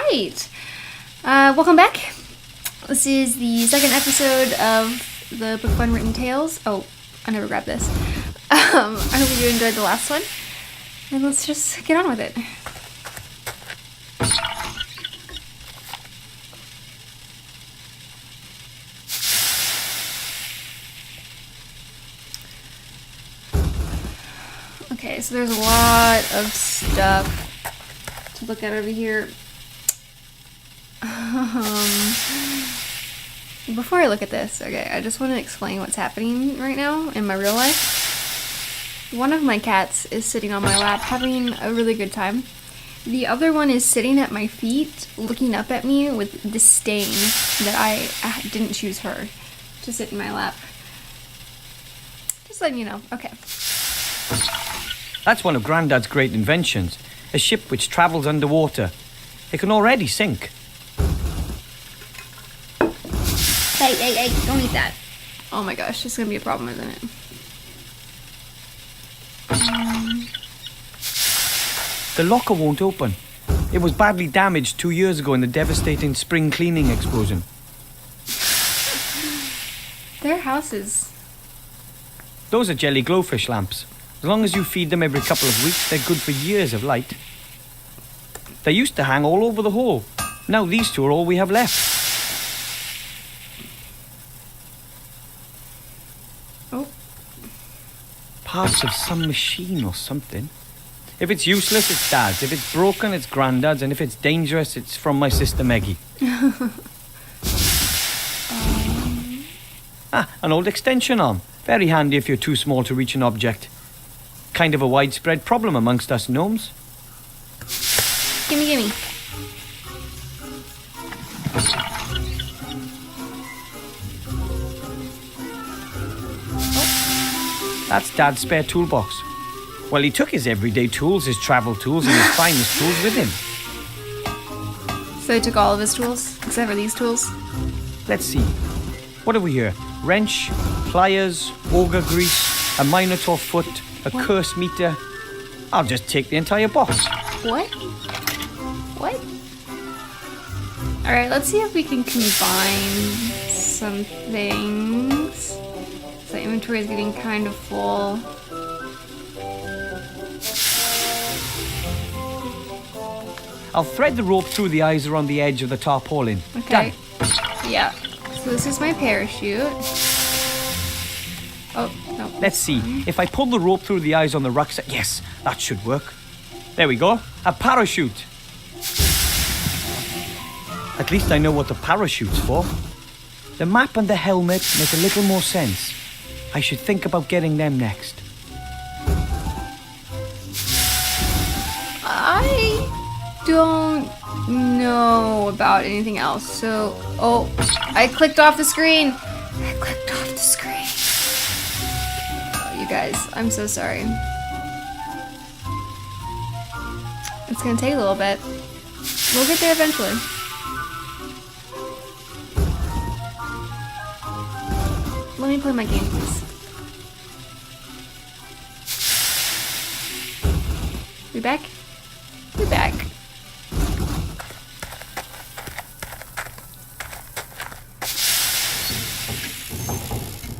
right. Welcome back. This is the second episode of the book of Unwritten Tales. Oh, I never grabbed this. I hope you enjoyed the last one. And let's just get on with it. Okay, so there's a lot of stuff to look at over here. Before I look at this, okay, I just want to explain what's happening right now in my real life. One of my cats is sitting on my lap having a really good time. The other one is sitting at my feet looking up at me with disdain that I didn't choose her to sit in my lap. Just letting you know. Okay. That's one of Grandad's great inventions. A ship which travels underwater. It can already sink. Hey, don't eat that. Oh my gosh, this is gonna be a problem, isn't it? The locker won't open. It was badly damaged 2 years ago in the devastating spring cleaning explosion. Their houses. Those are jelly glowfish lamps. As long as you feed them every couple of weeks, they're good for years of light. They used to hang all over the hall. Now these two are all we have left. Oh. Parts of some machine or something. If it's useless, it's Dad's. If it's broken, it's Grandad's. And if it's dangerous, it's from my sister Meggie. An old extension arm. Very handy if you're too small to reach an object. Kind of a widespread problem amongst us gnomes. Gimme. That's Dad's spare toolbox. Well, he took his everyday tools, his travel tools, and his finest tools with him. So he took all of his tools, except for these tools? Let's see. What have we here? Wrench, pliers, auger grease, a minotaur foot, a curse meter. I'll just take the entire box. What? Alright, let's see if we can combine some things. The inventory is getting kind of full. I'll thread the rope through the eyes around the edge of the tarpaulin. Okay. Done. Yeah. So this is my parachute. Oh, no. Let's see. If I pull the rope through the eyes on the rucksack... Yes, that should work. There we go. A parachute. At least I know what the parachute's for. The map and the helmet make a little more sense. I should think about getting them next. I don't know about anything else, so... Oh, I clicked off the screen. Oh, you guys, I'm so sorry. It's gonna take a little bit. We'll get there eventually. Let me play my game, please. We back? We're back.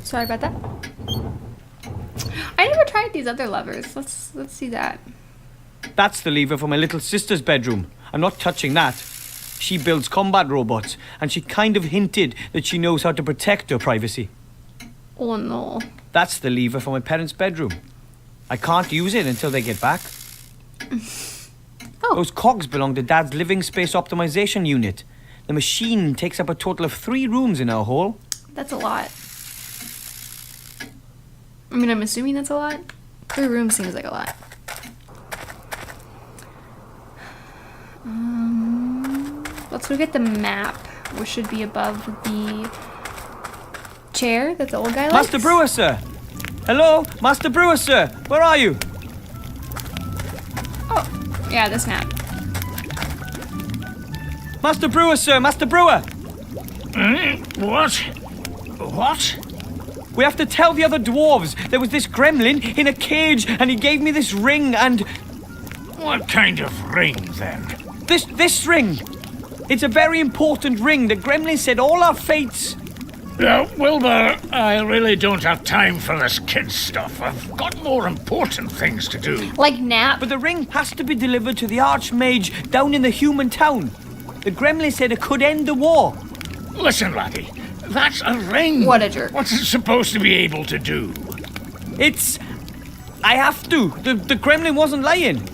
Sorry about that. I never tried these other levers. Let's see that. That's the lever for my little sister's bedroom. I'm not touching that. She builds combat robots, and she kind of hinted that she knows how to protect her privacy. Oh no. That's the lever for my parents' bedroom. I can't use it until they get back. Oh. Those cogs belong to Dad's living space optimization unit. The machine takes up a total of 3 rooms in our hall. That's a lot. I mean, I'm assuming that's a lot. 3 rooms seems like a lot. Let's go get the map, which should be above the chair that the old guy likes. Master Brewer, sir! Hello? Master Brewer, sir! Where are you? Oh, yeah, this map. Master Brewer, sir! Master Brewer! What? We have to tell the other dwarves. There was this gremlin in a cage, and he gave me this ring, and... What kind of ring, then? This ring! It's a very important ring. The gremlin said all our fates... Wilber, I really don't have time for this kid stuff. I've got more important things to do. Like nap? But the ring has to be delivered to the Archmage down in the human town. The gremlin said it could end the war. Listen, laddie, that's a ring. What a jerk. What's it supposed to be able to do? It's... I have to. The gremlin wasn't lying.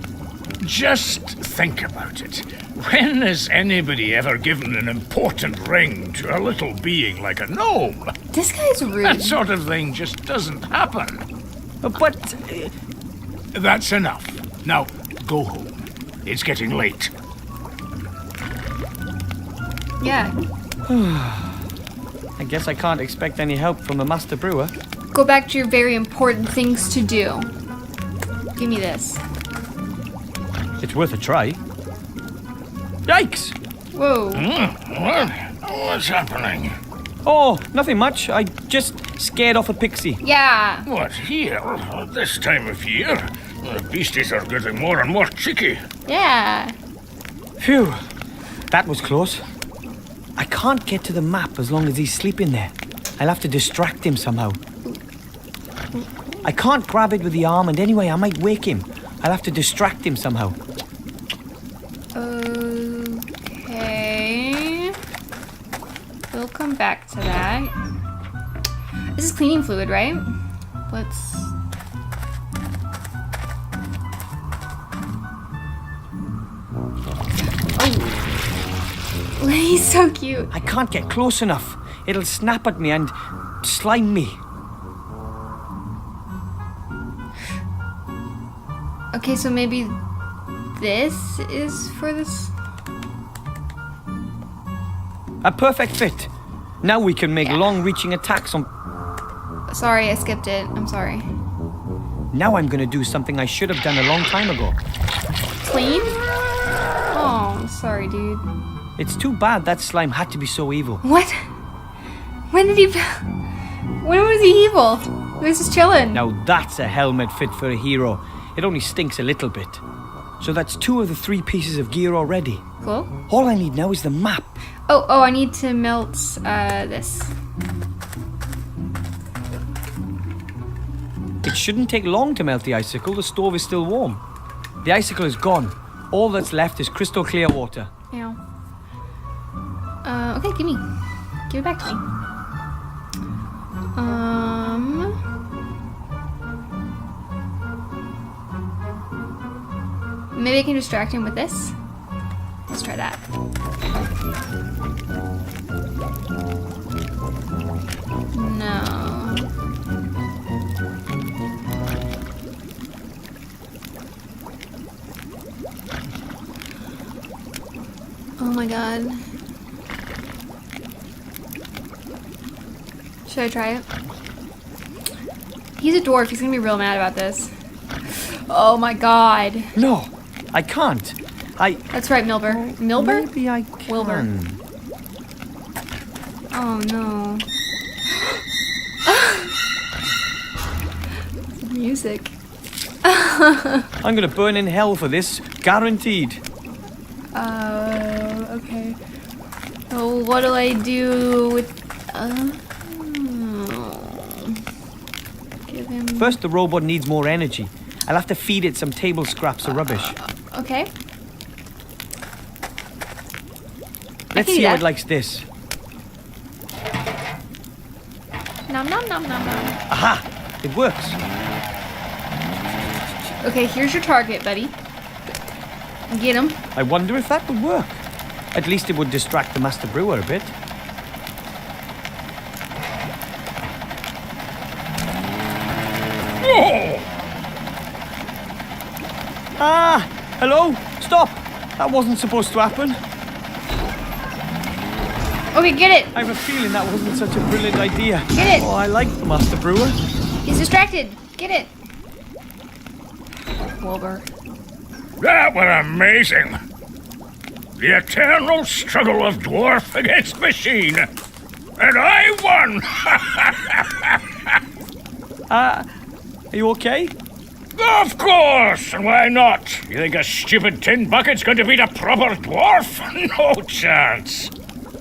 Just think about it. When has anybody ever given an important ring to a little being like a gnome? This guy's rude. That sort of thing just doesn't happen. But... That's enough. Now, go home. It's getting late. Yeah. I guess I can't expect any help from the Master Brewer. Go back to your very important things to do. Give me this. It's worth a try. Yikes! Whoa. What's happening? Oh, nothing much. I just scared off a pixie. Yeah. What, here? At this time of year? The beasties are getting more and more cheeky. Yeah. Phew. That was close. I can't get to the map as long as he's sleeping there. I'll have to distract him somehow. I can't grab it with the arm, and anyway, I might wake him. I'll have to distract him somehow. Okay. We'll come back to that. This is cleaning fluid, right? Let's... Oh. He's so cute. I can't get close enough. It'll snap at me and slime me. Okay, so maybe this is for this? A perfect fit. Now we can make long-reaching attacks on... Sorry, I skipped it. I'm sorry. Now I'm gonna do something I should have done a long time ago. Clean? Oh, sorry, dude. It's too bad that slime had to be so evil. What? When did he... When was he evil? He was just chilling. Now that's a helmet fit for a hero. It only stinks a little bit. So that's 2 of the 3 pieces of gear already. Cool. All I need now is the map. Oh, I need to melt this. It shouldn't take long to melt the icicle. The stove is still warm. The icicle is gone. All that's left is crystal clear water. Yeah. Okay, give it back to me. Maybe I can distract him with this. Let's try that. No. Oh my god. Should I try it? He's a dwarf. He's gonna be real mad about this. Oh my god. No, I can't. That's right, Wilber. Wilber? Maybe I can. Wilber. Oh no. Music. I'm gonna burn in hell for this. Guaranteed. Okay. So what do I do with... Give him... First, the robot needs more energy. I'll have to feed it some table scraps or rubbish. Okay. Let's see how it likes this. Nom nom nom nom nom. Aha! It works. Okay, here's your target, buddy. Get him. I wonder if that would work. At least it would distract the Master Brewer a bit. Oh! Ah! Hello? Stop! That wasn't supposed to happen. Okay, get it. I have a feeling that wasn't such a brilliant idea. Get it. Oh, I like the Master Brewer. He's distracted. Get it. Wilber. That was amazing. The eternal struggle of dwarf against machine. And I won! Are you okay? Of course! And why not? You think a stupid tin bucket's going to beat a proper dwarf? No chance.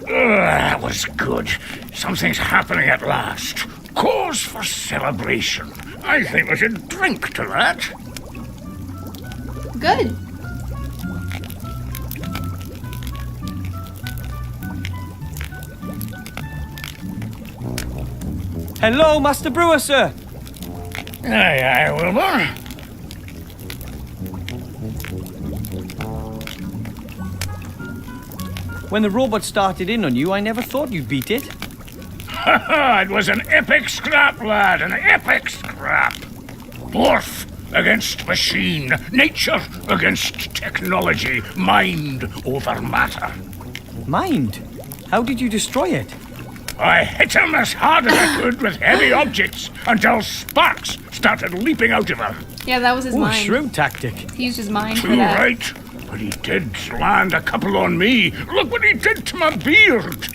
That was good. Something's happening at last. Cause for celebration. I think we should drink to that. Good. Hello, Master Brewer, sir. Aye, aye, Wilber. When the robot started in on you, I never thought you'd beat it. It was an epic scrap, lad, an epic scrap. Dwarf against machine, nature against technology, mind over matter. Mind? How did you destroy it? I hit him as hard as I could with heavy objects until sparks started leaping out of her. Yeah, that was his Ooh, mind. shroom tactic. He used his mind for Too that. right, but he did land a couple on me. Look what he did to my beard.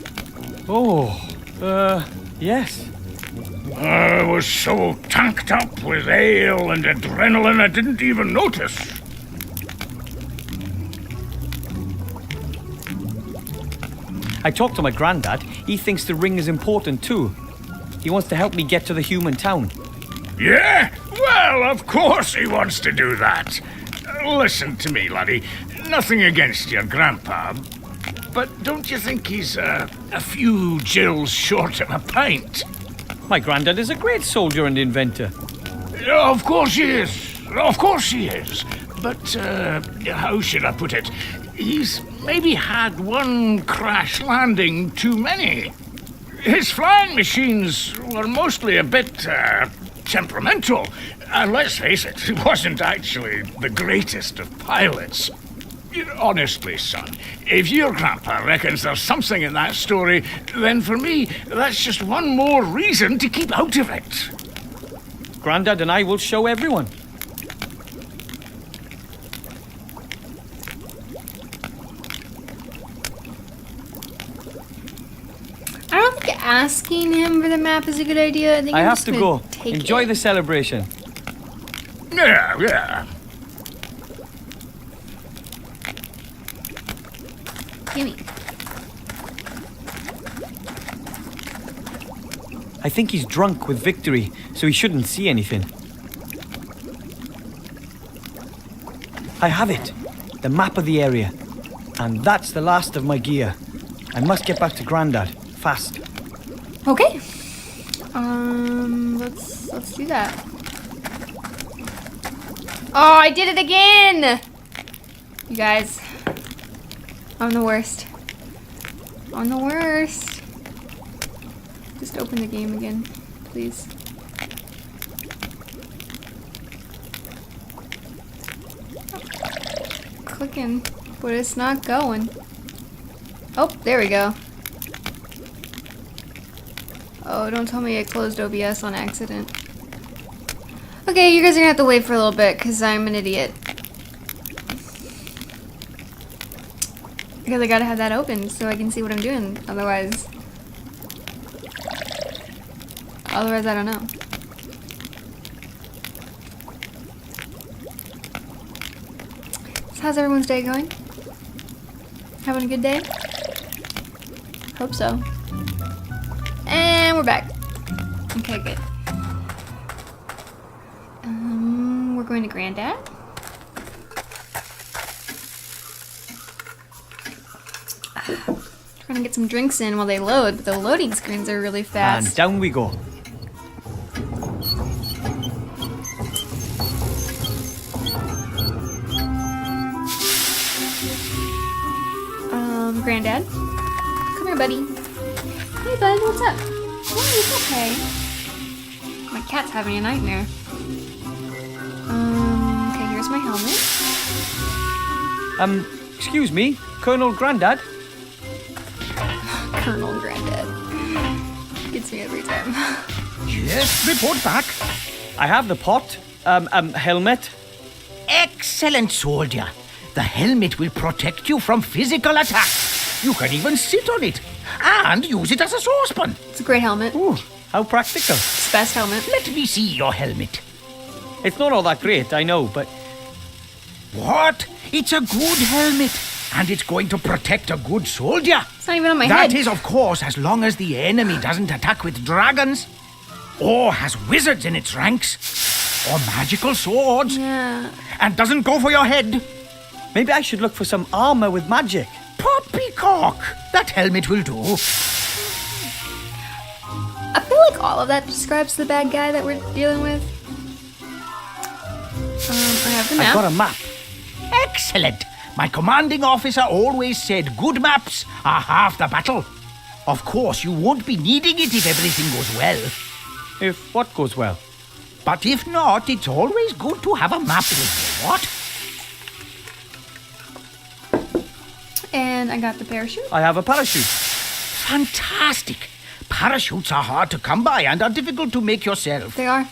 Oh, yes. I was so tanked up with ale and adrenaline I didn't even notice. I talked to my granddad. He thinks the ring is important too. He wants to help me get to the human town. Yeah? Well, of course he wants to do that. Listen to me, laddie. Nothing against your grandpa, but don't you think he's a few gills short of a pint? My granddad is a great soldier and inventor. Of course he is. Of course he is. But, how should I put it? He's maybe had one crash landing too many. His flying machines were mostly a bit, temperamental. And let's face it, he wasn't actually the greatest of pilots. Honestly, son, if your grandpa reckons there's something in that story, then for me, that's just one more reason to keep out of it. Granddad and I will show everyone. I don't think asking him for the map is a good idea. I think I I'm have just to gonna go. take Enjoy it. the celebration. Yeah. Gimme. I think he's drunk with victory, so he shouldn't see anything. I have it. The map of the area. And that's the last of my gear. I must get back to Grandad. Fast. Okay. Let's do that. Oh, I did it again! You guys. I'm the worst. I'm the worst. Just open the game again, please. Clicking, but it's not going. Oh, there we go. Oh, don't tell me I closed OBS on accident. Okay, you guys are gonna have to wait for a little bit because I'm an idiot. Because I gotta have that open so I can see what I'm doing. Otherwise, I don't know. So how's everyone's day going? Having a good day? Hope so. And we're back. Okay, good. We're going to Granddad. Trying to get some drinks in while they load, but the loading screens are really And fast. down we go. Granddad. Come here, buddy. Hey, bud, what's up? Oh, it's okay. My cat's having a nightmare. Okay, here's my helmet. Excuse me, Colonel Grandad? Colonel Granddad. Gets me every time. Yes, report back. I have the pot. Helmet. Excellent, soldier. The helmet will protect you from physical attack. You can even sit on it and use it as a saucepan. It's a great helmet. Ooh, how practical. It's the best helmet. Let me see your helmet. It's not all that great, I know, but What? It's a good helmet, and it's going to protect a good soldier. It's not even on my head. That is, of course, as long as the enemy doesn't attack with dragons, or has wizards in its ranks, or magical swords, Yeah. and doesn't go for your head. maybe I should look for some armor with magic. Poppycock! That helmet will do. I feel like all of that describes the bad guy that we're dealing with. I have the I've map. got a map. Excellent! My commanding officer always said good maps are half the battle. Of course, you won't be needing it if everything goes well. If what goes well? But if not, it's always good to have a map with you, what? And I got the parachute. I have a parachute. Fantastic! Parachutes are hard to come by and are difficult to make yourself. They are.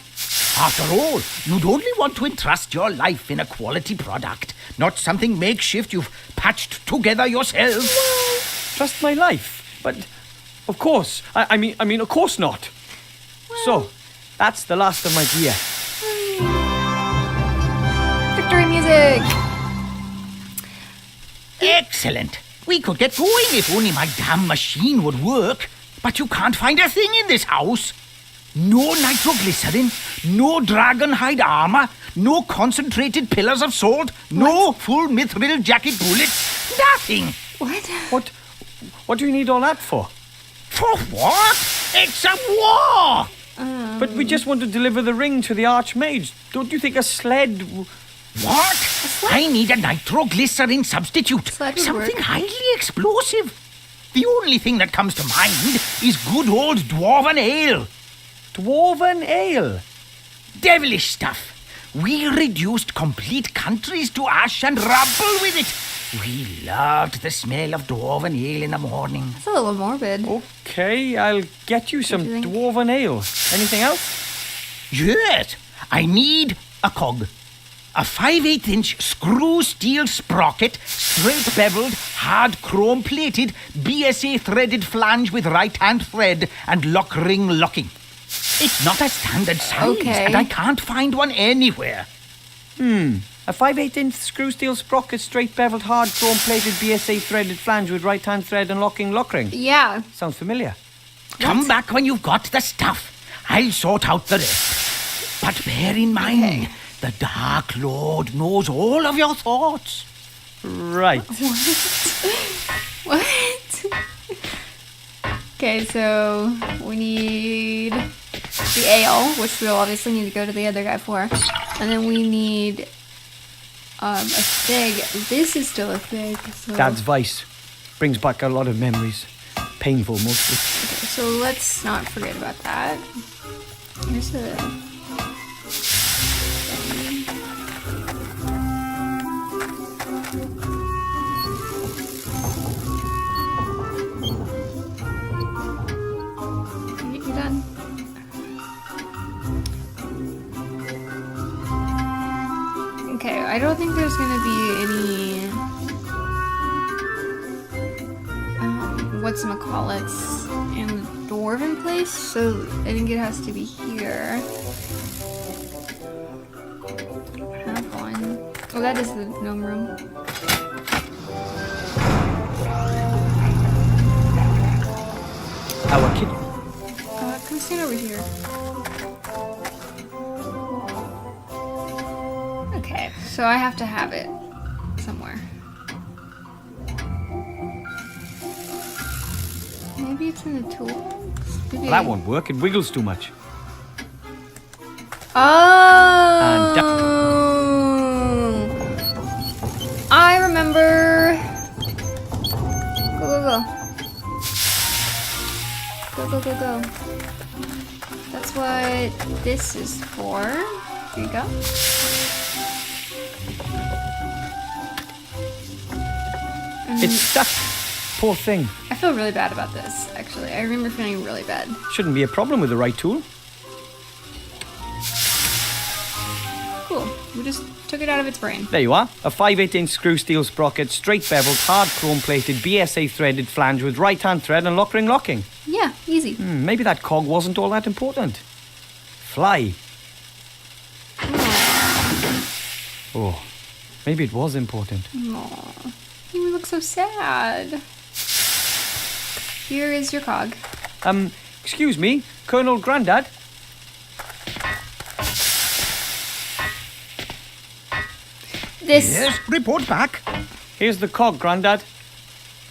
After all, you'd only want to entrust your life in a quality product, not something makeshift you've patched together yourself. Trust my life. But of course, I mean, of course not. So, that's the last of my gear. Victory music! Excellent. We could get going if only my damn machine would work. But you can't find a thing in this house. No nitroglycerin, no dragon hide armor, no concentrated pillars of salt, no full mithril jacket bullets. Nothing. What? What do you need all that for? For what? It's a war. But we just want to deliver the ring to the Archmage. Don't you think a sled... What? I need a nitroglycerin substitute. Sled would Something work. highly explosive. The only thing that comes to mind is good old dwarven ale. Dwarven ale? Devilish stuff. We reduced complete countries to ash and rubble with it. We loved the smell of dwarven ale in the morning. It's a little morbid. Okay, I'll get you some do you think? dwarven ale. Anything else? Yes, I need a cog. A 5/8-inch screw steel sprocket, straight beveled, hard chrome plated, BSA threaded flange with right hand thread and lock ring locking. It's not a standard size, Okay. and I can't find one anywhere. A 5/8-inch screw steel sprocket, straight beveled, hard chrome plated BSA threaded flange with right hand thread and locking lock ring. Yeah. Sounds familiar. Come back when you've got the stuff. I'll sort out the rest. But bear in mind, the Dark Lord knows all of your thoughts. Right. What? Okay, so we need the ale, which we'll obviously need to go to the other guy for. And then we need a fig. This is still a fig. So. Dad's vice. Brings back a lot of memories. Painful mostly. Okay, so let's not forget about that. Here's the... You done? Okay, I don't think there's gonna be any whatchamacallits in the dwarven place, so I think it has to be here. I have one. Oh, that is the gnome room. Our kid. Come stand over here. Okay, so I have to have it somewhere. Maybe it's in the tools? Maybe That won't work. It wiggles too much. Oh! I remember. Go, go, go. Go, go, go, go. That's what this is for. Here you go. It's stuck. Poor thing. I feel really bad about this, actually. I remember feeling really bad. Shouldn't be a problem with the right tool. Cool. We just took it out of its brain. There you are. A 5/8-inch screw steel sprocket, straight beveled, hard chrome plated, BSA threaded flange with right hand thread and lock ring locking. Yeah, easy. Maybe that cog wasn't all that important. Fly. Aw. Oh, maybe it was important. Aw, you look so sad. Here is your cog. Excuse me, Colonel Grandad? This. Yes, report back. Here's the cog, Grandad.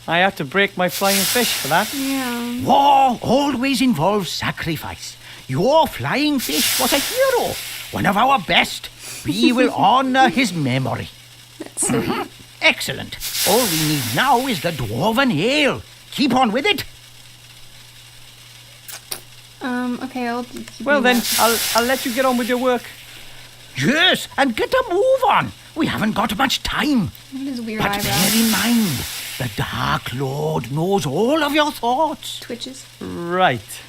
I had to break my flying fish for that. Yeah. War always involves sacrifice. Your flying fish was a hero, one of our best. We will honor his memory. That's sweet. Excellent. All we need now is the dwarven ale. Keep on with it. Okay, I'll keep Well doing then, that. I'll let you get on with your work. Yes, and get a move on. We haven't got much time. Look at his weird But eyebrows. bear in mind, the Dark Lord knows all of your thoughts. Twitches. Right.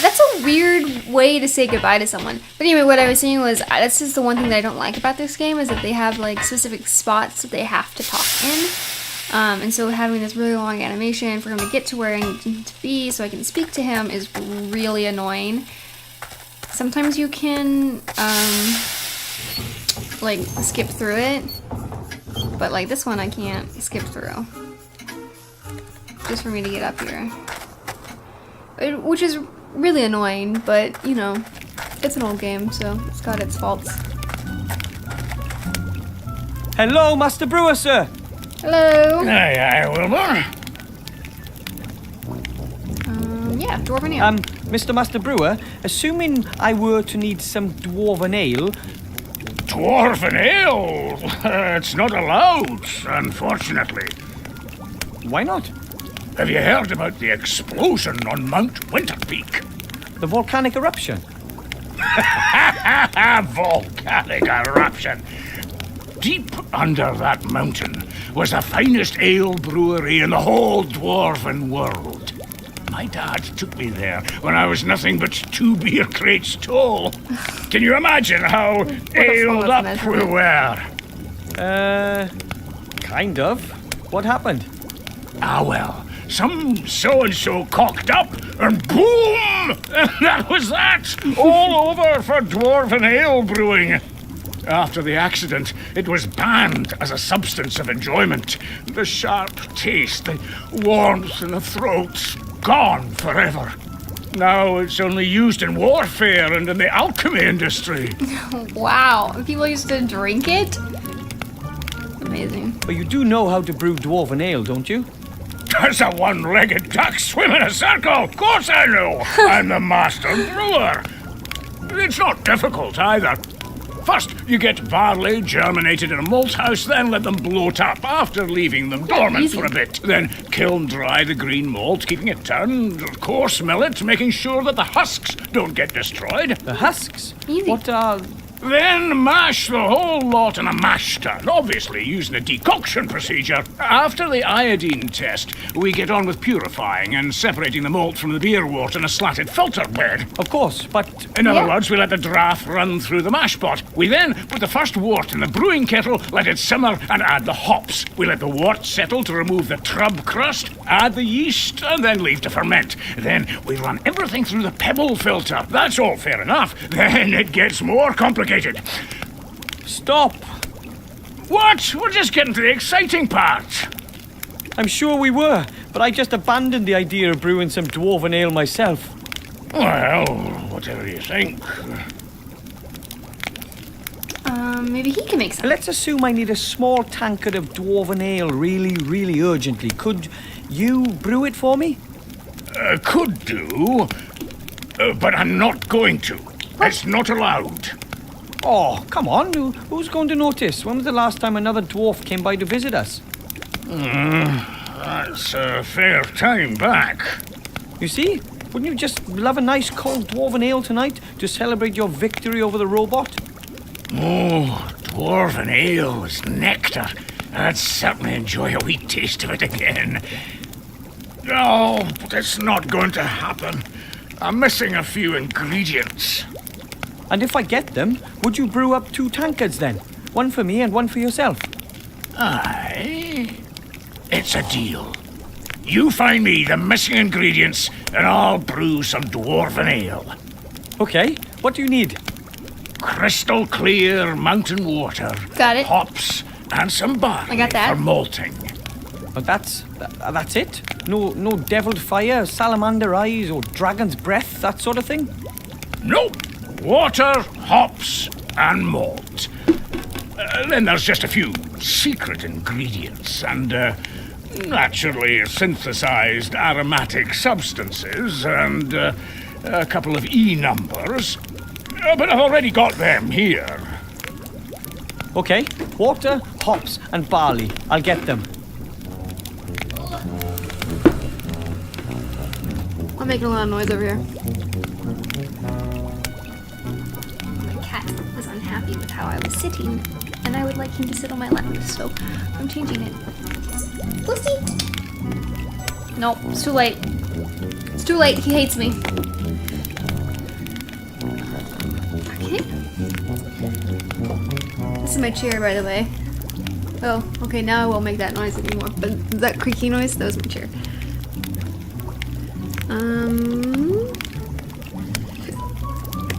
That's a weird way to say goodbye to someone. But anyway, what I was saying was, this is the one thing that I don't like about this game, is that they have like specific spots that they have to talk in. And so having this really long animation for him to get to where I need him to be so I can speak to him is really annoying. Sometimes you can, like, skip through it. But like this one I can't skip through. Just for me to get up here. Which is really annoying, but, you know, it's an old game, so it's got its faults. Hello, Master Brewer, sir. Hello! Aye, Wilber. Yeah, Dwarven Ale. Mr. Master Brewer, assuming I were to need some dwarven ale, Dwarven ale? It's not allowed, unfortunately. why not? Have you heard about the explosion on Mount Winterpeak? The volcanic eruption. Volcanic eruption. Deep under that mountain was the finest ale brewery in the whole dwarven world. My dad took me there when I was nothing but 2 beer crates tall. Can you imagine how ailed up we were? Kind of. What happened? Ah, well, some so-and-so cocked up, and boom! And that was that! All over for dwarven ale brewing. After the accident, it was banned as a substance of enjoyment. The sharp taste, the warmth in the throat, gone forever. Now it's only used in warfare and in the alchemy industry. Wow, people used to drink it? Amazing. But you do know how to brew dwarven ale, don't you? Does a one-legged duck swim in a circle? Of course I know. I'm the master brewer. It's not difficult either. First, you get barley germinated in a malt house, then let them bloat up after leaving them dormant for a bit. Then kiln dry the green malt, keeping it turned. Coarse mill it, making sure that the husks don't get destroyed. The husks? Easy. What are... Then mash the whole lot in a mash tun, obviously using a decoction procedure. After the iodine test, we get on with purifying and separating the malt from the beer wort in a slatted filter bed. Of course, but... In other words, we let the draft run through the mash pot. We then put the first wort in the brewing kettle, let it simmer, and add the hops. We let the wort settle to remove the trub crust, add the yeast, and then leave to ferment. Then we run everything through the pebble filter. That's all fair enough. Then it gets more complicated. Stop! What? We're just getting to the exciting part. I'm sure we were, but I just abandoned the idea of brewing some dwarven ale myself. Well, whatever you think. Maybe he can make some. Let's assume I need a small tankard of dwarven ale really, really urgently. Could you brew it for me? Could do, but I'm not going to. It's not allowed. Oh, come on. Who's going to notice? When was the last time another dwarf came by to visit us? That's a fair time back. You see? Wouldn't you just love a nice cold dwarven ale tonight to celebrate your victory over the robot? Oh, dwarven ale is nectar. I'd certainly enjoy a wee taste of it again. No, but it's not going to happen. I'm missing a few ingredients. And if I get them, would you brew up 2 tankards then? One for me and one for yourself. Aye. It's a deal. You find me the missing ingredients, and I'll brew some dwarven ale. Okay, what do you need? crystal clear mountain water. Got it. Hops and some barley I got that. for malting. But that's it? No deviled fire, salamander eyes, or dragon's breath, that sort of thing? Nope. Water, hops, and malt. Then there's just a few secret ingredients and naturally synthesized aromatic substances and a couple of E numbers. But I've already got them here. Okay, water, hops, and barley. I'll get them. I'm making a lot of noise over here. My cat was unhappy with how I was sitting, and I would like him to sit on my lap, so I'm changing it. Pussy! Nope, it's too late. It's too late, he hates me. Okay. This is my chair, by the way. Oh, okay, now I won't make that noise anymore. But that creaky noise, that was my chair.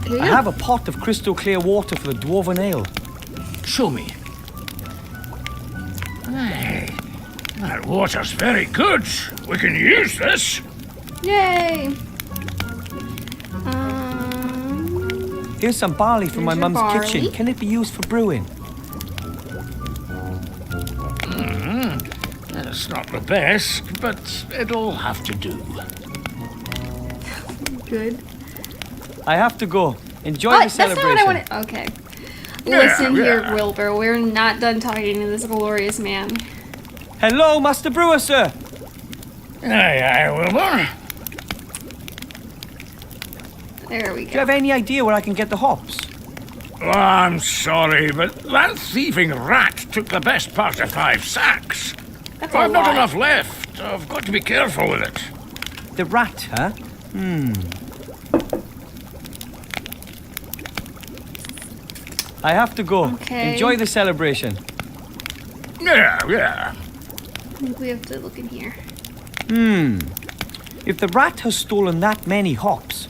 Here you I go. have a pot of crystal clear water for the dwarven ale. Show me. Hey, that water's very good. We can use this. Yay! Here's some barley from my Here's your mum's barley. kitchen. Can it be used for brewing? It's not the best, but it'll have to do. Good. I have to go. Enjoy Oh, the that's not celebration. what I wanted. Okay. Yeah, Listen here, yeah. Wilber. We're not done talking to this glorious man. Hello, Master Brewer, sir. Aye, Wilber. There we Do you go. have any idea where I can get the hops? Oh, I'm sorry, but that thieving rat took the best part of 5 sacks. That's a I've not lot. enough left. I've got to be careful with it. The rat, huh? I have to go. Okay. Enjoy the celebration. Yeah. I think we have to look in here. If the rat has stolen that many hops,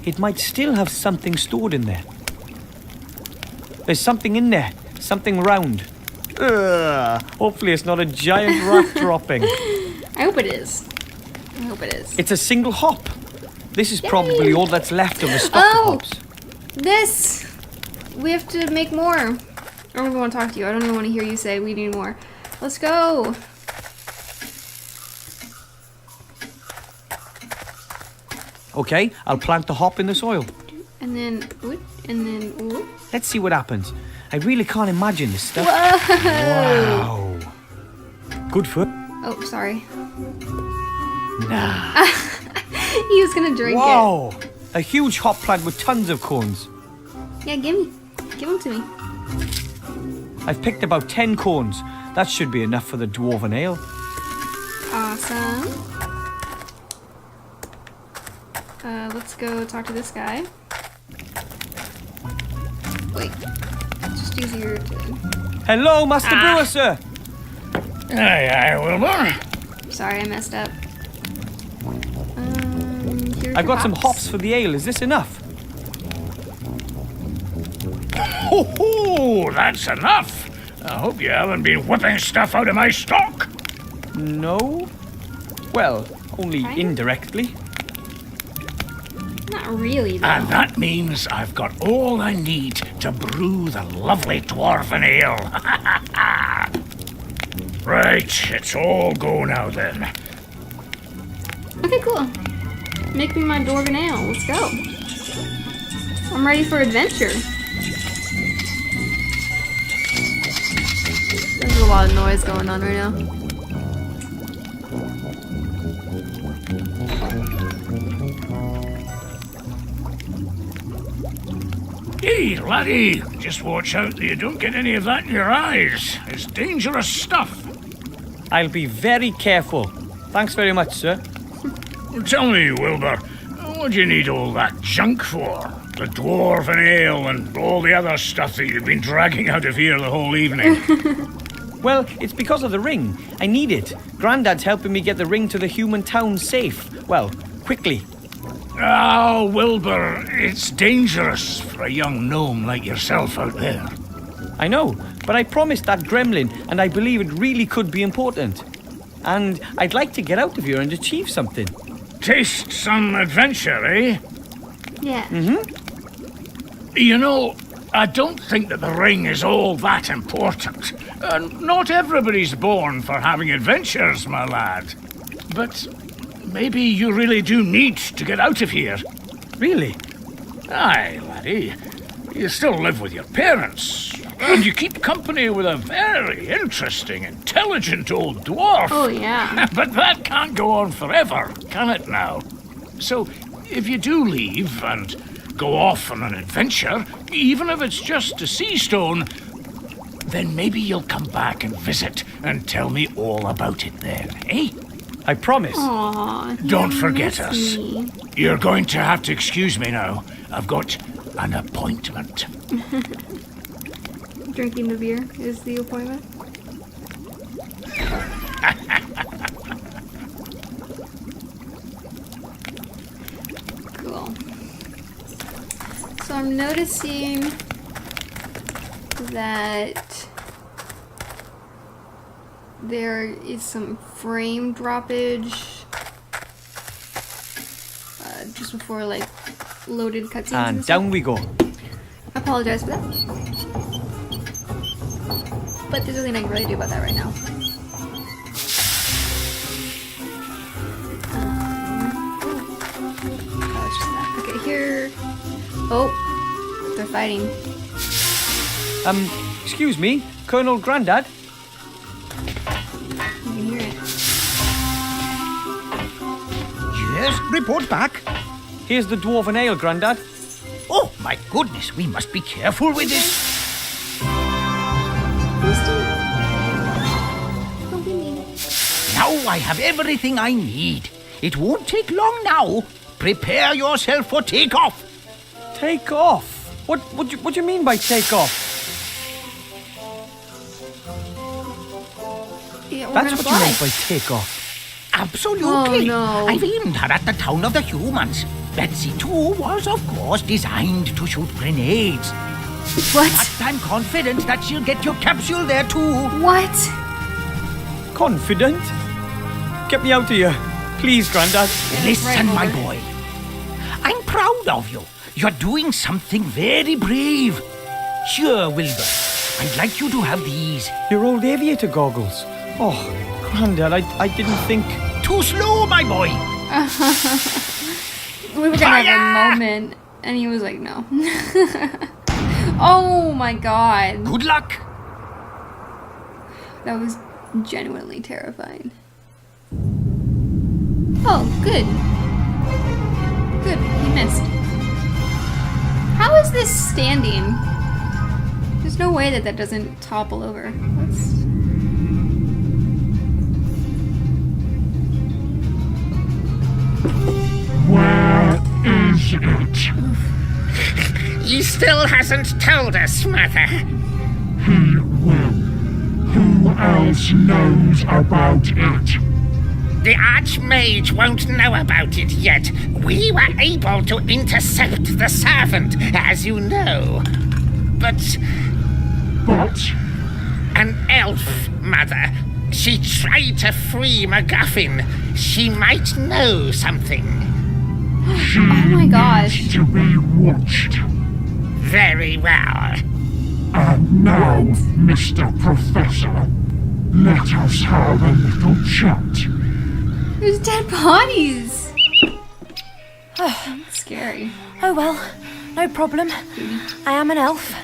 it might still have something stored in there. There's something in there. Something round. Ugh, hopefully it's not a giant rat dropping. I hope it is. I hope it is. It's a single hop. This is probably Yay. all that's left of the stock Oh! of hops. This! We have to make more. I don't even want to talk to you. I don't even want to hear you say we need more. Let's go. Okay, I'll plant the hop in the soil. And then, oop, and then, oop. Let's see what happens. I really can't imagine this stuff. Whoa! Wow. Good for... Oh, sorry. Nah. He was gonna drink Wow. A huge hop plant with tons of cones. it. Yeah, give them to me. I've picked about 10 cones. That should be enough for the dwarven ale. Awesome. Let's go talk to this guy. Wait, it's just easier to... Hello, Master Brewer, sir. Aye, Wilber. Sorry, I messed up. Here's I've your got some hops for the ale. Is this enough? Ho, that's enough. I hope you haven't been whipping stuff out of my stock. No. Well, only Kinda. indirectly. Not really, though. And that means I've got all I need to brew the lovely dwarven ale. Right, it's all go now then. Okay, cool. Make me my dwarven ale. Let's go. I'm ready for adventure. There's a lot of noise going on right now. Hey, laddie, just watch out that you don't get any of that in your eyes. It's dangerous stuff. I'll be very careful. Thanks very much, sir. Tell me, Wilber, what do you need all that junk for? The dwarven ale and all the other stuff that you've been dragging out of here the whole evening. Well, it's because of the ring. I need it. Grandad's helping me get the ring to the human town safe. Well, quickly. Oh, Wilber, it's dangerous for a young gnome like yourself out there. I know, but I promised that gremlin, and I believe it really could be important. And I'd like to get out of here and achieve something. Taste some adventure, eh? Yeah. You know, I don't think that the ring is all that important. Not everybody's born for having adventures, my lad. But maybe you really do need to get out of here. Really? Aye, laddie. You still live with your parents. And you keep company with a very interesting, intelligent old dwarf. Oh, yeah. But that can't go on forever, can it now? So, if you do leave and go off on an adventure, even if it's just a sea stone, then maybe you'll come back and visit and tell me all about it then, eh? I promise. Aw, Don't you forget miss us. me. You're going to have to excuse me now. I've got an appointment. Drinking the beer is the appointment. Cool. So I'm noticing that there is some frame droppage just before like loaded cutscenes. And stuff. down we go. I apologize for that. But there's nothing I can really do about that right now. Oh, it's just that. Okay, here. Oh, they're fighting. Excuse me, Colonel Grandad? You can hear it. Yes, report back. Here's the dwarven ale, Grandad. Oh, my goodness, we must be careful with this. Now I have everything I need. It won't take long now. Prepare yourself for takeoff. Take off? What do you mean by take off? Yeah, we're That's gonna what fly. you meant by take off. Absolutely. Oh, no. I've aimed her at the town of the humans. Betsy, too, was, of course, designed to shoot grenades. What? But I'm confident that she'll get your capsule there, too. What? Confident? Get me out of here. Please, Grandad. Listen, right, my Wilber. boy. I'm proud of you. You're doing something very brave. Sure, Wilber. I'd like you to have these. Your old aviator goggles. Oh, Grandad, I didn't think... Too slow, my boy. We were gonna have a moment, and he was like, no. Oh my god. Good luck. That was genuinely terrifying. Oh, good. Good, he missed. How is this standing? There's no way that doesn't topple over. Let's... Where is it? He still hasn't told us, Mother. He will. Who else knows about it? The Archmage won't know about it yet. We were able to intercept the servant, as you know. But But an elf, Mother. She tried to free McGuffin. She might know something. she Oh my gosh. needs to be watched. Very well. And now, Mr. Professor, let us have a little chat. There's dead bodies! That's scary. Oh well, no problem. I am an elf,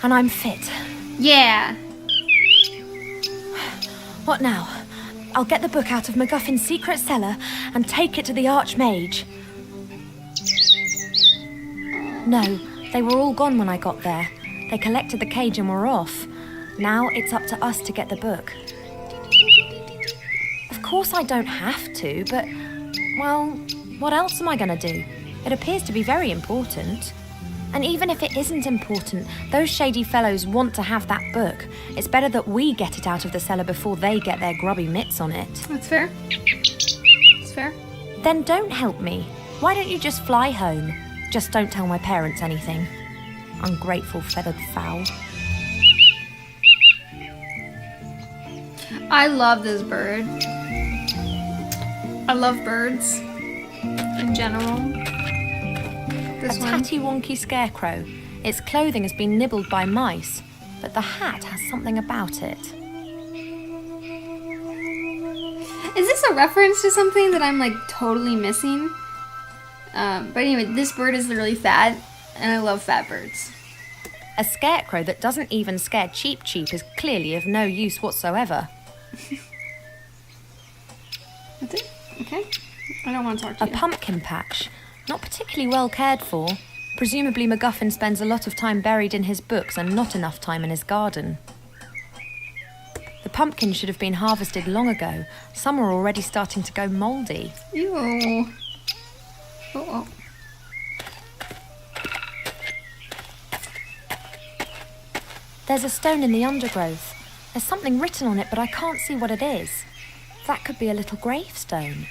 and I'm fit. Yeah! What now? I'll get the book out of McGuffin's secret cellar and take it to the Archmage. No, they were all gone when I got there. They collected the cage and were off. Now it's up to us to get the book. Of course I don't have to, but, well, what else am I going to do? It appears to be very important. And even if it isn't important, those shady fellows want to have that book. It's better that we get it out of the cellar before they get their grubby mitts on it. That's fair. That's fair. Then don't help me. Why don't you just fly home? Just don't tell my parents anything. Ungrateful feathered fowl. I love this bird. I love birds in general. This A one. tatty wonky scarecrow. Its clothing has been nibbled by mice, but the hat has something about it. Is this a reference to something that I'm like totally missing? But anyway, this bird is really fat, and I love fat birds. A scarecrow that doesn't even scare Cheep Cheep is clearly of no use whatsoever. That's it? Okay. I don't want to talk to A you. pumpkin patch, not particularly well cared for. Presumably McGuffin spends a lot of time buried in his books and not enough time in his garden. The pumpkins should have been harvested long ago. Some are already starting to go mouldy. Ew. Oh. There's a stone in the undergrowth. There's something written on it, but I can't see what it is. That could be a little gravestone.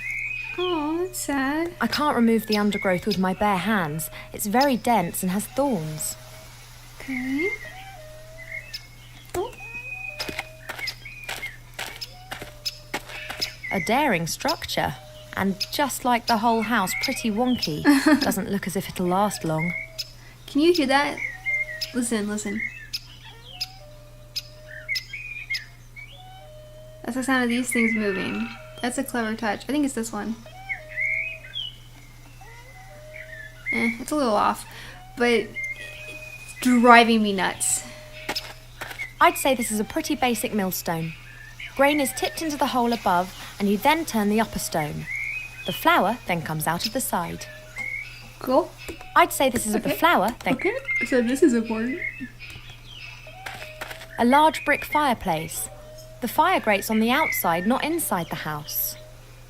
Oh, that's sad. I can't remove the undergrowth with my bare hands. It's very dense and has thorns. Okay. Oh. A daring structure. And just like the whole house, pretty wonky. Doesn't look as if it'll last long. Can you hear that? Listen. That's the sound of these things moving. That's a clever touch. I think it's this one. It's a little off, but it's driving me nuts. I'd say this is a pretty basic millstone. Grain is tipped into the hole above, and you then turn the upper stone. The flour then comes out of the side. Cool. I'd say this is the flour, then Okay, so this is important. a large brick fireplace. The fire grates on the outside, not inside the house.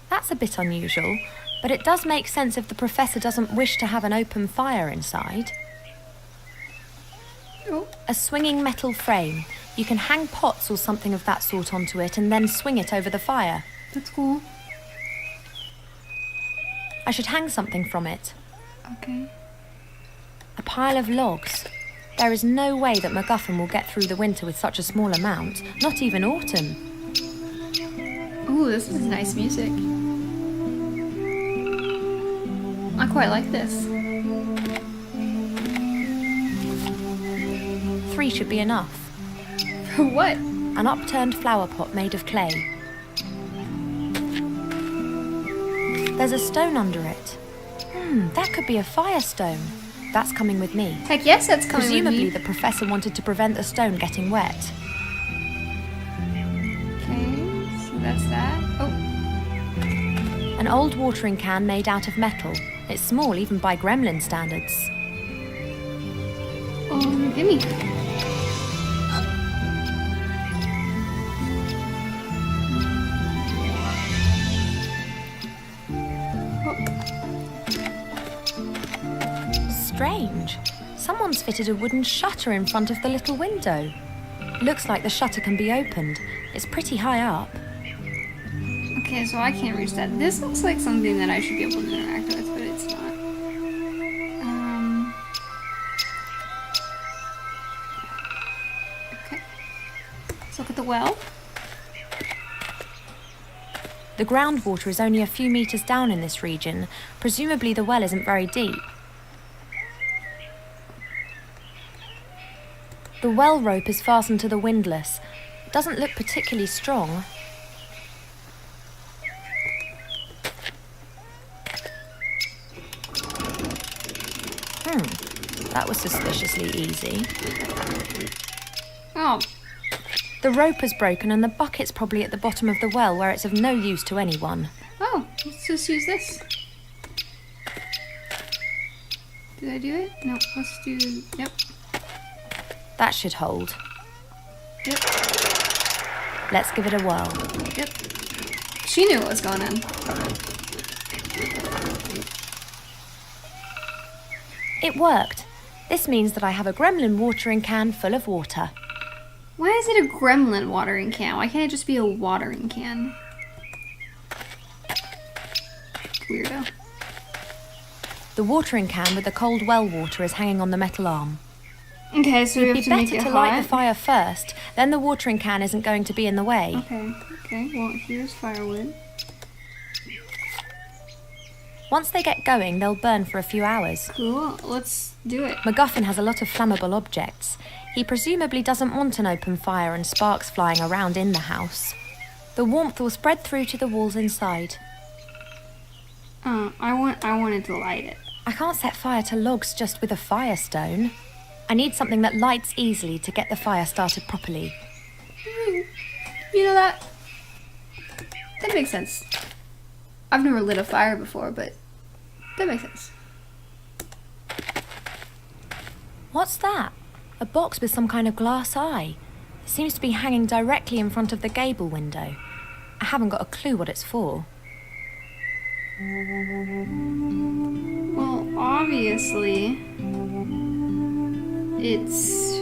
That's a bit unusual, but it does make sense if the professor doesn't wish to have an open fire inside. Oh. A swinging metal frame. You can hang pots or something of that sort onto it and then swing it over the fire. That's cool. I should hang something from it. Okay. A pile of logs. There is no way that McGuffin will get through the winter with such a small amount, not even autumn. Ooh, this is nice music. I quite like this. 3 should be enough. For what? An upturned flower pot made of clay. There's a stone under it. That could be a firestone. That's coming with me. Heck yes, that's coming Presumably with the professor wanted to prevent the stone getting wet. me. Okay, so that's that. Oh, An old watering can made out of metal. It's small even by gremlin standards. gimme. Strange. Someone's fitted a wooden shutter in front of the little window. Looks like the shutter can be opened. It's pretty high up. Okay, so I can't reach that. This looks like something that I should be able to interact with, but it's not. Okay. Let's look at the well. The groundwater is only a few meters down in this region. Presumably the well isn't very deep. The well rope is fastened to the windlass. It doesn't look particularly strong. That was suspiciously easy. Oh, The rope is broken and the bucket's probably at the bottom of the well where it's of no use to anyone. oh, let's just use this. Did I do it? No, let's do, yep, That should hold. yep, Let's give it a whirl. yep. She knew what was going on. It worked. This means that I have a gremlin watering can full of water. Why is it a gremlin watering can? Why can't it just be a watering can? Weirdo. The watering can with the cold well water is hanging on the metal arm. Okay, so we It'd have be to make better it to hot. light the fire first, then the watering can isn't going to be in the way. Okay, well, here's firewood. Once they get going, they'll burn for a few hours. Cool, let's do it. McGuffin has a lot of flammable objects. He presumably doesn't want an open fire and sparks flying around in the house. The warmth will spread through to the walls inside. I wanted to light it. I can't set fire to logs just with a firestone. I need something that lights easily to get the fire started properly. You know that? That makes sense. I've never lit a fire before, but that makes sense. What's that? A box with some kind of glass eye. It seems to be hanging directly in front of the gable window. I haven't got a clue what it's for. Well, obviously, it's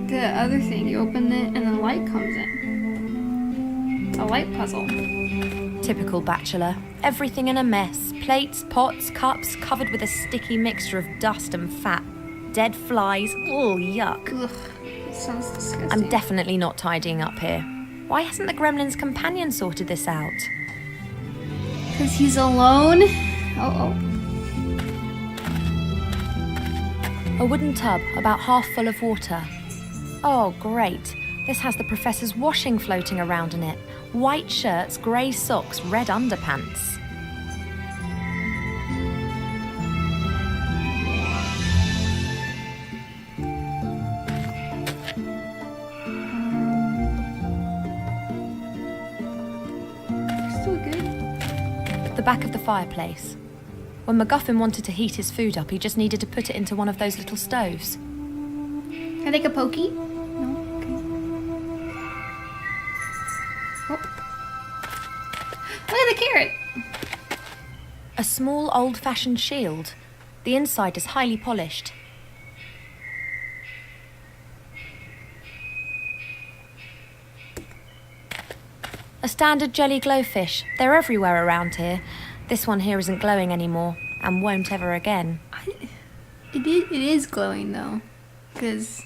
the other thing. You open it and the light comes in. It's a light puzzle. Typical bachelor. Everything in a mess. Plates, pots, cups, covered with a sticky mixture of dust and fat. Dead flies. Oh, yuck. Ugh, it sounds disgusting. I'm definitely not tidying up here. Why hasn't the gremlin's companion sorted this out? Because he's alone. Oh. A wooden tub, about half full of water. Oh, great. This has the professor's washing floating around in it. White shirts, grey socks, red underpants. Still good. The back of the fireplace. When McGuffin wanted to heat his food up, he just needed to put it into one of those little stoves. Can I take a pokey? No? Okay. Oh. Look at the carrot. A small, old-fashioned shield. The inside is highly polished. A standard jelly glowfish. They're everywhere around here. This one here isn't glowing anymore, and won't ever again. It is glowing though, because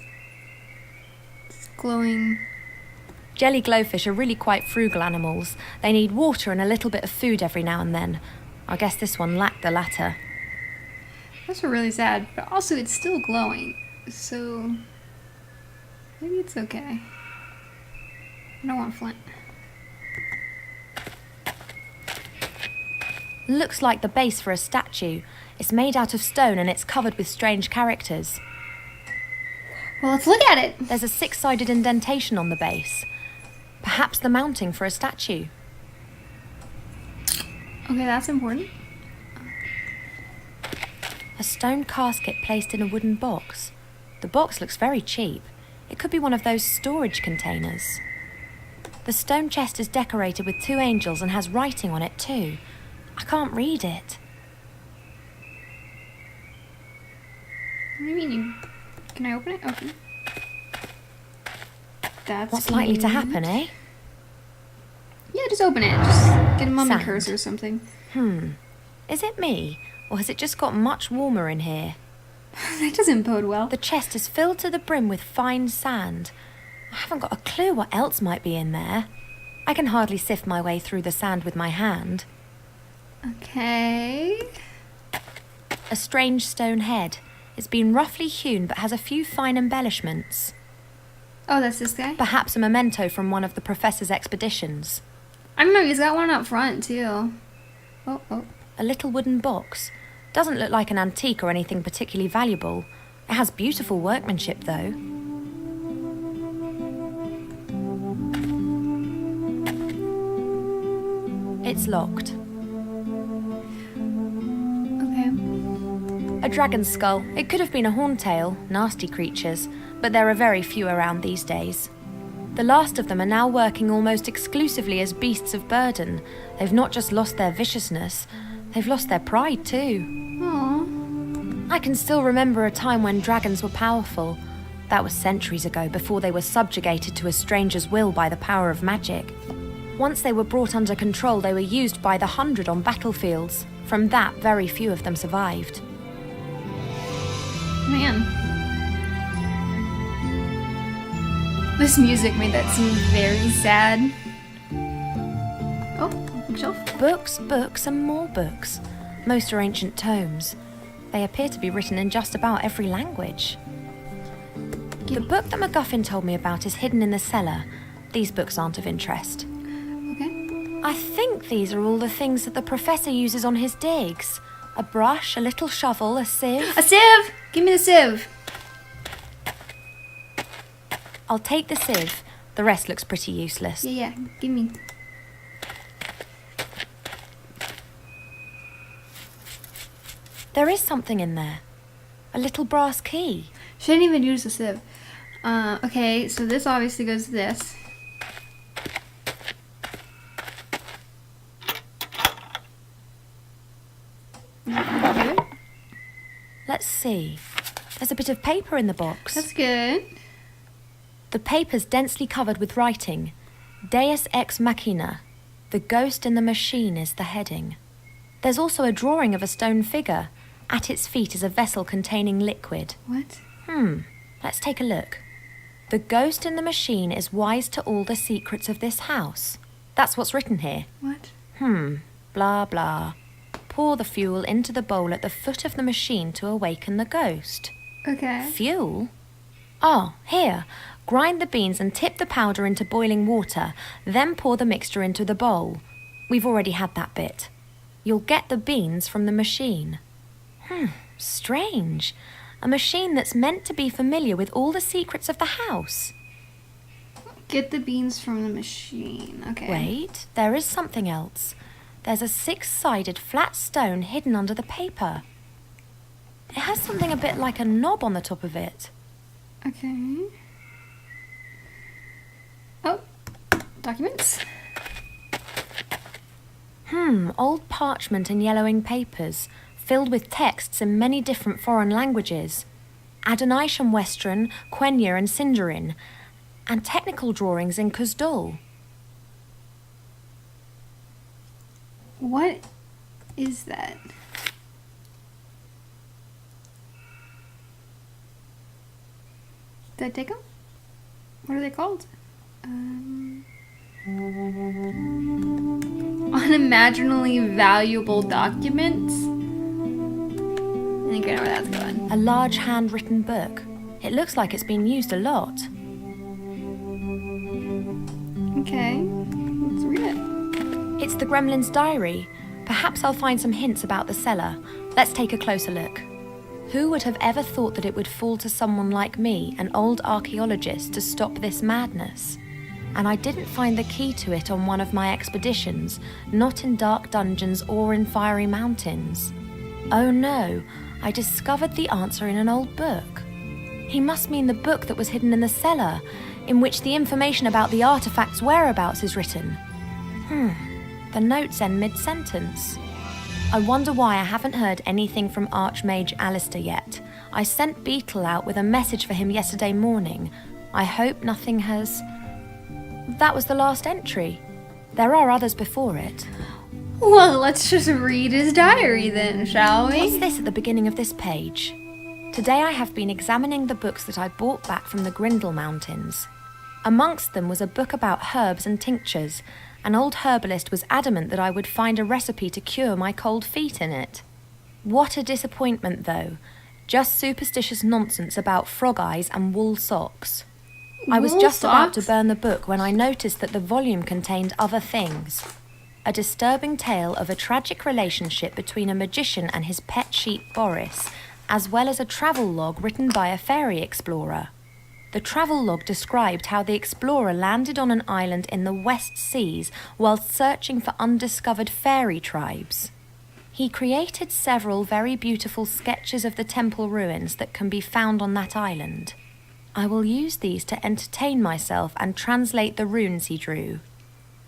it's glowing. Jelly glowfish are really quite frugal animals. They need water and a little bit of food every now and then. I guess this one lacked the latter. That's really sad, but also it's still glowing, so maybe it's okay. I don't want flint. Looks like the base for a statue. It's made out of stone and it's covered with strange characters. Well, let's look at it. There's a 6-sided indentation on the base. Perhaps the mounting for a statue. Okay, that's important. A stone casket placed in a wooden box. The box looks very cheap. It could be one of those storage containers. The stone chest is decorated with 2 angels and has writing on it too. I can't read it. What do you mean? Can I open it? Open. That's What's likely to happen, cute. eh? Yeah, just open it. Just get a mummy Sand. curse or something. Is it me? Or has it just got much warmer in here? That doesn't bode well. The chest is filled to the brim with fine sand. I haven't got a clue what else might be in there. I can hardly sift my way through the sand with my hand. Okay. A strange stone head. It's been roughly hewn but has a few fine embellishments. Oh, that's this guy? Perhaps a memento from one of the professor's expeditions. I don't know, he's got one up front too. Oh. A little wooden box. Doesn't look like an antique or anything particularly valuable. It has beautiful workmanship though. It's locked. Okay. A dragon's skull. It could have been a horntail, nasty creatures, but there are very few around these days. The last of them are now working almost exclusively as beasts of burden. They've not just lost their viciousness, they've lost their pride too. Aww. I can still remember a time when dragons were powerful. That was centuries ago, before they were subjugated to a stranger's will by the power of magic. Once they were brought under control, they were used by the 100 on battlefields. From that, very few of them survived. Man. This music made that seem very sad. Oh, bookshelf. Books, books, and more books. Most are ancient tomes. They appear to be written in just about every language. The book that McGuffin told me about is hidden in the cellar. These books aren't of interest. Okay. I think these are all the things that the professor uses on his digs. A brush, a little shovel, a sieve. A sieve! Give me the sieve. I'll take the sieve. The rest looks pretty useless. Yeah, give me. There is something in there. A little brass key. Shouldn't even use the sieve. Okay, so this obviously goes to this. Good. Let's see. There's a bit of paper in the box. That's good. The paper's densely covered with writing. Deus ex machina. The ghost in the machine is the heading. There's also a drawing of a stone figure. At its feet is a vessel containing liquid. What? Let's take a look. The ghost in the machine is wise to all the secrets of this house. That's what's written here. What? Blah, blah. Pour the fuel into the bowl at the foot of the machine to awaken the ghost. Okay. Fuel? Oh, here. Grind the beans and tip the powder into boiling water, then pour the mixture into the bowl. We've already had that bit. You'll get the beans from the machine. Strange. A machine that's meant to be familiar with all the secrets of the house. Get the beans from the machine. Okay. Wait, there is something else. There's a 6-sided flat stone hidden under the paper. It has something a bit like a knob on the top of it. Okay. Oh, documents. Old parchment and yellowing papers, filled with texts in many different foreign languages. Adonisham Western, Quenya and Sindarin, and technical drawings in Kuzdul. What is that? Did I take them? What are they called? Unimaginably valuable documents? I think I know where that's going. A large handwritten book. It looks like it's been used a lot. Okay, let's read it. It's the Gremlin's diary. Perhaps I'll find some hints about the cellar. Let's take a closer look. Who would have ever thought that it would fall to someone like me, an old archaeologist, to stop this madness? And I didn't find the key to it on one of my expeditions, not in dark dungeons or in fiery mountains. Oh no, I discovered the answer in an old book. He must mean the book that was hidden in the cellar, in which the information about the artifact's whereabouts is written. The notes end mid-sentence. I wonder why I haven't heard anything from Archmage Alistair yet. I sent Beetle out with a message for him yesterday morning. I hope nothing has... That was the last entry. There are others before it. Well, let's just read his diary then, shall we? What's this at the beginning of this page? Today I have been examining the books that I brought back from the Grindle Mountains. Amongst them was a book about herbs and tinctures. An old herbalist was adamant that I would find a recipe to cure my cold feet in it. What a disappointment, though. Just superstitious nonsense about frog eyes and wool socks. I was just about to burn the book when I noticed that the volume contained other things. A disturbing tale of a tragic relationship between a magician and his pet sheep Boris, as well as a travel log written by a fairy explorer. The travel log described how the explorer landed on an island in the West Seas whilst searching for undiscovered fairy tribes. He created several very beautiful sketches of the temple ruins that can be found on that island. I will use these to entertain myself and translate the runes he drew.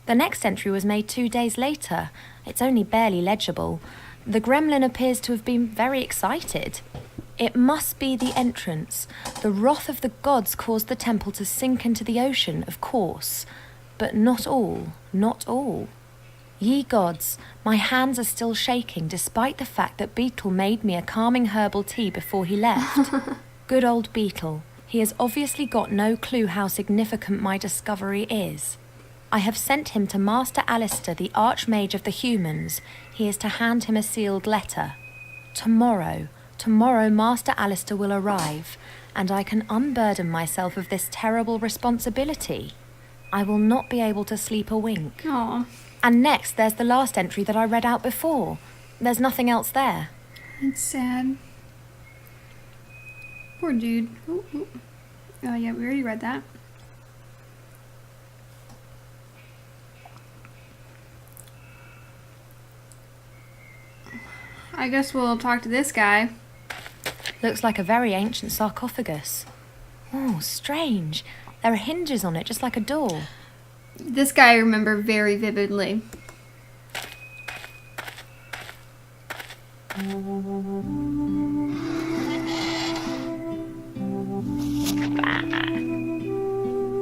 The next entry was made 2 days later. It's only barely legible. The gremlin appears to have been very excited. It must be the entrance. The wrath of the gods caused the temple to sink into the ocean, of course. But not all, not all. Ye gods, my hands are still shaking despite the fact that Beetle made me a calming herbal tea before he left. Good old Beetle. He has obviously got no clue how significant my discovery is. I have sent him to Master Alistair, the Archmage of the Humans. He is to hand him a sealed letter. Tomorrow Master Alistair will arrive, and I can unburden myself of this terrible responsibility. I will not be able to sleep a wink. Aw, And next, there's the last entry that I read out before. There's nothing else there. it's sad. Poor dude. Ooh, ooh. Oh yeah, we already read that. I guess we'll talk to this guy. Looks like a very ancient sarcophagus. Oh, strange. There are hinges on it, just like a door. This guy I remember very vividly.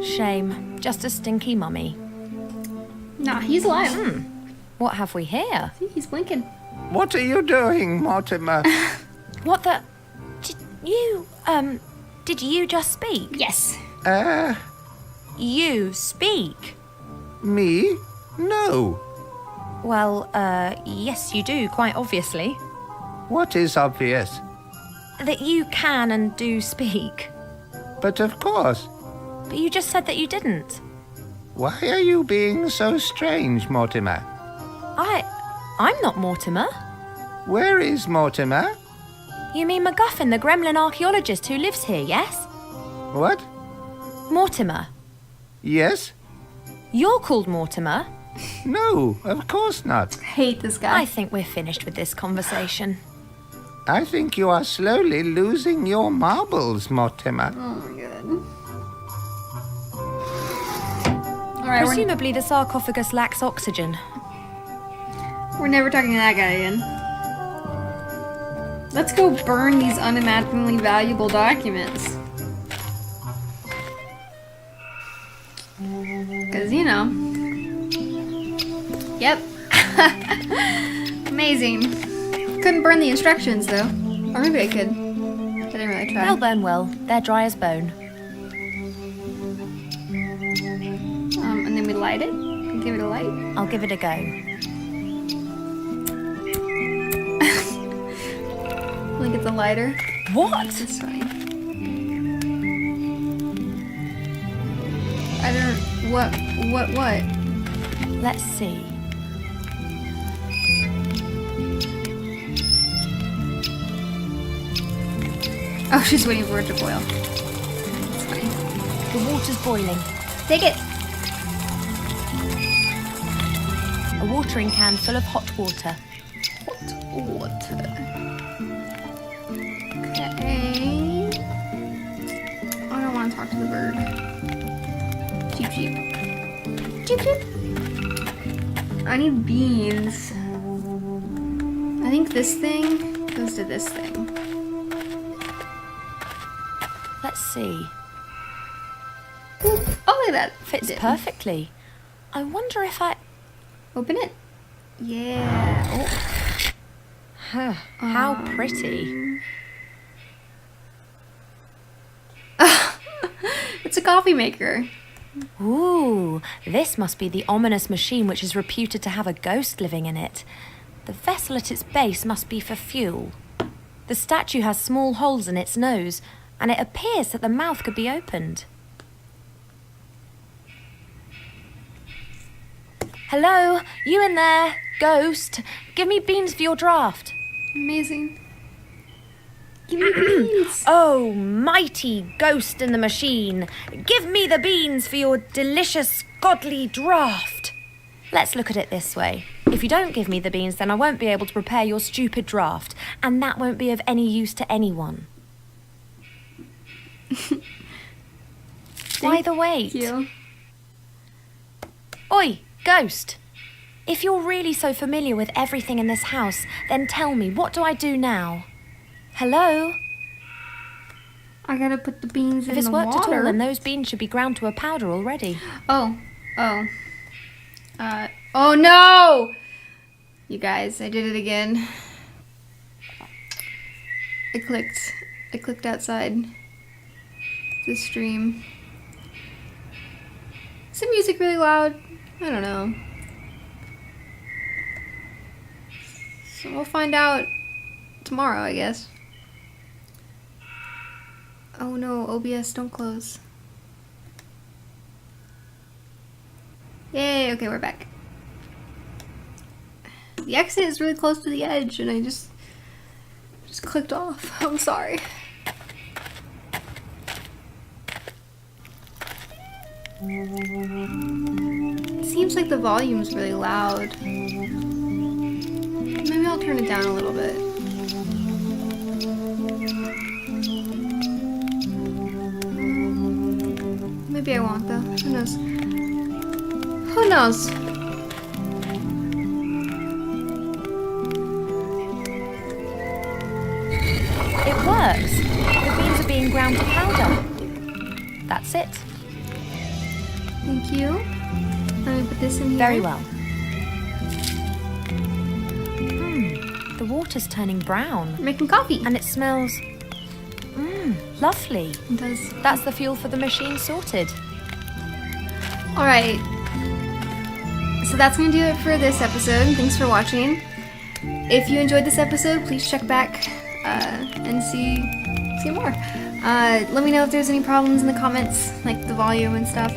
Shame. Just a stinky mummy. Nah, he's alive. What have we here? See, he's blinking. What are you doing, Mortimer? What the... Did you just speak? Yes. You speak? Me? No. Well, yes you do, quite obviously. What is obvious? That you can and do speak. But of course. But you just said that you didn't. Why are you being so strange, Mortimer? I'm not Mortimer. Where is Mortimer? You mean McGuffin, the gremlin archaeologist who lives here, yes? What? Mortimer. Yes? You're called Mortimer. No, of course not. I hate this guy. I think we're finished with this conversation. I think you are slowly losing your marbles, Mortimer. Oh my god. Alright, Presumably the sarcophagus lacks oxygen. we're never talking to that guy again. Let's go burn these unimaginably valuable documents. Because, you know. Yep. Amazing. Couldn't burn the instructions, though. Or maybe I could. I didn't really try. They'll burn well. They're dry as bone. And then we light it. Give it a light. I'll give it a go. Like it's a lighter. What? It's funny. I don't... What? Let's see. Oh, she's waiting for it to boil. It's funny. The water's boiling. Take it! A watering can full of hot water. Water. Okay. I don't want to talk to the bird. Cheep, cheep. Cheep, cheep. I need beans. I think this thing goes to this thing. Let's see. Oop. Oh, look at that. Fits Did. perfectly. I wonder if I... Open it. Yeah. Huh, how pretty. It's a coffee maker. Ooh, this must be the ominous machine which is reputed to have a ghost living in it. The vessel at its base must be for fuel. The statue has small holes in its nose, and it appears that the mouth could be opened. Hello, you in there? Ghost, give me beans for your draft. Amazing. Give me beans. Oh, mighty ghost in the machine, give me the beans for your delicious, godly draft. Let's look at it this way. If you don't give me the beans, then I won't be able to prepare your stupid draft, and that won't be of any use to anyone. Why the wait? Thank you. Oi, ghost. If you're really so familiar with everything in this house, then tell me, what do I do now? Hello? I gotta put the beans If in it's the worked at all, water. then those beans should be ground to a powder already. Oh. Oh no! You guys, I did it again. I clicked outside the stream. Is the music really loud? I don't know. So we'll find out tomorrow, I guess. Oh no, OBS, don't close. Yay, okay, we're back. The exit is really close to the edge and I just clicked off. I'm sorry. It seems like the volume's really loud. Maybe I'll turn it down a little bit. Maybe I won't though. Who knows? Who knows? It works. The beans are being ground to powder. That's it. Thank you. Let me put this in here. Very well. The water's turning brown. We're making coffee. And it smells... lovely. It does. That's the fuel for the machine sorted. Alright. So that's going to do it for this episode. Thanks for watching. If you enjoyed this episode, please check back and see more. Let me know if there's any problems in the comments, like the volume and stuff.